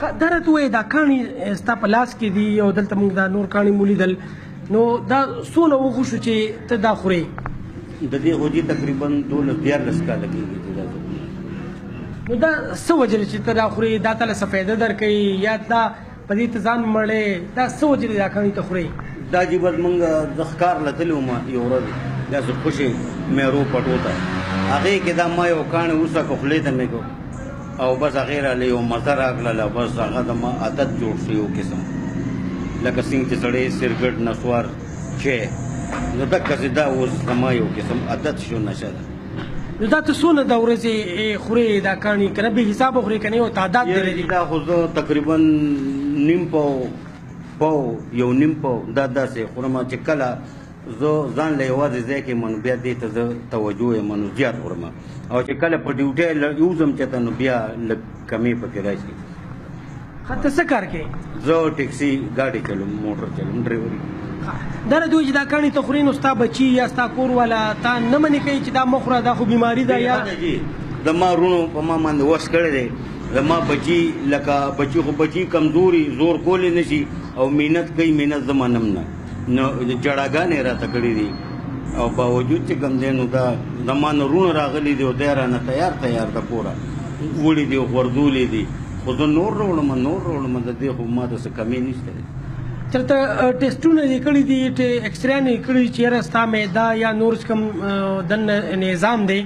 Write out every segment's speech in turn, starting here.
دا راته ووایه دا کاڼي ستا په لاس کې دي او دلته موږ دا نور کاڼي مو لیدل نو دا څونه وغوښو چې ته دا خورې د دې خو دې تقریبا 12-14 کاله کېږي چې دا نو دا څه وجه ده چې ته دا خورې دا تاله څه فایده درکوي یا دا په دې ته ځان مړې دا څه وجه ده دا کاڼي ته خورې دا جی بس موږ د ښکار له تللي وم یو ورځ داسې خوشې مېرو پټو ته هغې کې دا ما یو کاڼی وڅکه خولې ته مې کړ او بس هغې راله یو مزه راغلله بس هغه د ما عادت جوړ شو یو قسم لکه څنګه چې سړی سرګټ نسوار چې نو دقسې دا اوس زما یو قسم عادت شو نشه ده نو دا ته څونه د ورځې خورې دا کاڼي که نه بې حسابه خورې که نه یو تعداد دی لري دا خو زه تقریبا نیم پاو یو نیم پاو دا داسې خورم چې کله زه ځان له یوازې ځای کې منو بیا دې ته زه توجه یم نو زیات خورم او چې کله په ډیوټۍ یوځم چېرته نو بیا لږ کمې پکې راشي ته څه کار کوې زه ټیکسي ګاډي چلوم موټر چلوم ډرایوري دا راته وایي چې دا کاڼي ته خورې نو ستا بچي یا ستا کور والا تا نه منې کوي چې دا مه خوره دا خو بیماري ده یا زما وروڼو په ما باندې وس کړی دی زما بچي لکه بچي خو بچي کمزوري زور کولی نه شي او محنت کوي محنت زما نم نه نو جړاګانې راته کړي دي او باوجود چې کوم دی نو دا زما نه وروڼه راغلي دي او دی رانه تیار د کوره وړي دي غورځولي دي خو زه نور راوړم د دې خو ما ته څه کمې نشته دی چېرته ټیسټونه دې کړي دي ایکسرې یې کړي چې یاره ستا معده یا نور چې کوم دننه نظام دی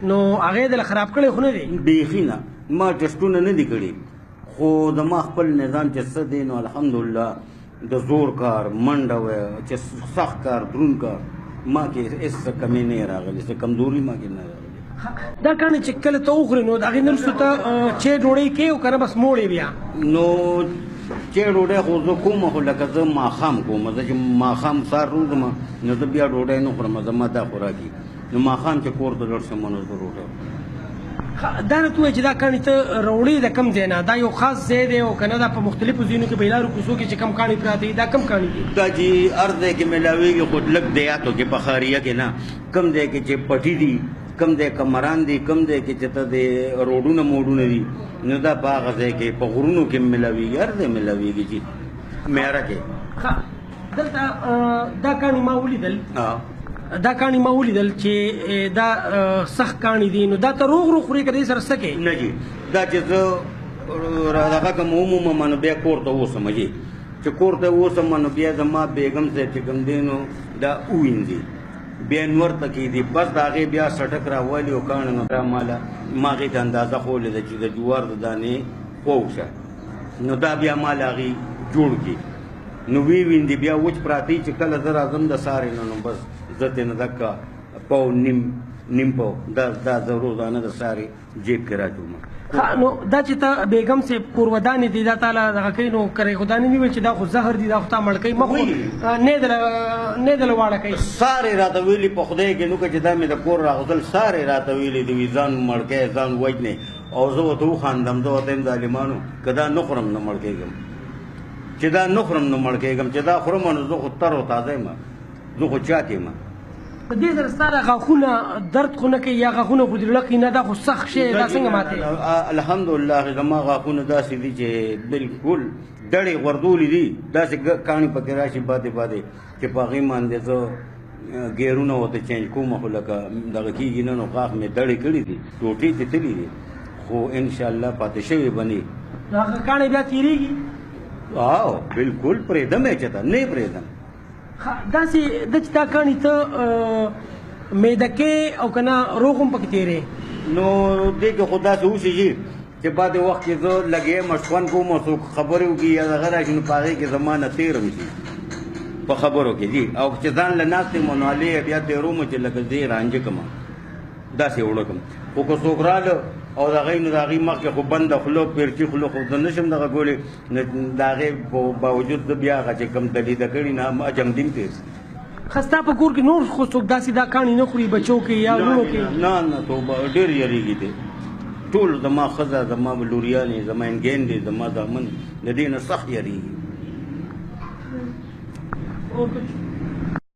نو هغې یې دله خراب کړی خو نه دی بیخي نه ما ټیسټونه نه دي کړي خو زما خپل نظام چې څه دی نو الحمدلله د زور کار منډه وایه چې سخت کار دروند کار ما کې هېڅ څه کمې نه راغلې څه کمزوري ما کې نه راغلې دا کاڼي چې کله ته وخورې نو د هغې نه وروسته ته چې ډوډۍ کوې او که نه بس موړې بیا نو چې ډوډۍ خو زه کوم خو لکه زه ماښام کوم زه چې ماښام سهار روزم نو زه بیا ډوډۍ نه خورم زما دا خوراکي نو ماښام چې کور ته لاړ شم نو زه ډوډۍ دا راته ووایه چې دا کاڼي ته راوړې د کوم ځای نه دا یو خاص ځای دی او که نه دا په مختلفو ځایونو کې بیلارو کوڅو کې چې کوم کاڼي پراته دي دا کوم کاڼي دي دا جی هر ځای کې میلاویږي خو لږ دیاتو کې په ښاریه کې نه کوم ځای کې چې پټي دي کوم ځای کمران دي کوم ځای کې چې ته د روډونه موډونه دي نو دا په هغه ځای کې په غرونو کې میلاویږي هر ځای میلاویږي جی میاره کې دلته دا کاڼي ما ولیدل دا کاڼي ما ولیدل چې دا سخت کاڼي دي نو دا ته روغ خورې که دې سره څه کوې نه جی دا چې زه دغه کوم عمومم نو بیا کور ته اوسم جی چې کور ته اوسم نو بیا زما بیګم صاحب چې کوم دی نو دا ووینځي بیا نور ته کېدي بس د هغې بیا سټک راولي او کاڼي نو ماله ما هغې ته اندازه ښولې ده چې د جوار د دانې پوښه نو دا بیا ما له هغې جوړ کړي نو وینځي بیا وچ پراته چې کله زه راځم د سارې نو بس زه ترې نه دکه پاو نیم پاو دا زه روزانه د سارې جیب کې راچوم نو دا چې ته بیګم صاحب کورودانې دي دا تاله دغه کوي نو کرې خو دا نه وي چې دا خو زهر دي دا خو تا مړ کوي مه خو نه دله واړه کوي سارې راته ویلي په خدای کې نو که چې دا مې د کور راغوتل سارې راته ویلي دي وي ځان مړ کوې ځان وجنې او زه ورته وخاندم زه ورته یم ظالمانو که دا نه خورم نه مړ کېږم چې دا نه خورم نه مړ کېږم چې دا خورم نو زه خو تر و تازه یم زه خو چاک یم په دې سره ستا د غاښونه درد خو نه کوي یا غاښونه خو دې لکې نه دا خو سخت شی دا څنګه ماتې الحمدلله زما غاښونه داسې دي چې بالکل ډړې غورځولي دي داسې کاڼي پکې راشي بادې چې په هغې باندې زه ګیرونه ورته چینج کوم خو لکه دغه کېږي نه نو غاښ مې ډړې کړي دي ټوټې چې تللي دي خو انشاءالله پاتې شوي به نه نو هغه کاڼي بیا تېرېږي او بالکل پرېږدم یې چې ته نه یې پرېږدم داسې ده چې دا کاڼي ته معده کې او که نه روغ هم پکې تېرې نو دې کې خو داسې وشي چې بعد وخت کې زه لګیا مشخوند کوم او څوک خبرې وکړي یا دغه راشي نو په هغې کې زما نه تېرم شي په خبرو کې جي او چې ځان له ناست یم نو هلې بیا تېروم چې لکه زه یې رانجه کړم داسې وړه کړم خو که څوک راله او د هغې نو د هغې مخکې خو بنده خوله پیرچي خوله خو زه نه شم دغه ګولې د هغې په باوجود زه بیا هغه چې کوم دلیده کړي نه جمدیم تېر ښه ستا په کور کې نور خو څوک داسې دا کاڼي نه خوري بچو کې یا وروڼو کې نه توبه ډېر یېرېږي دی ټول زما ښځه زما لوریانې زما انګیندې زما زامن د دې نه سخت یېرېږي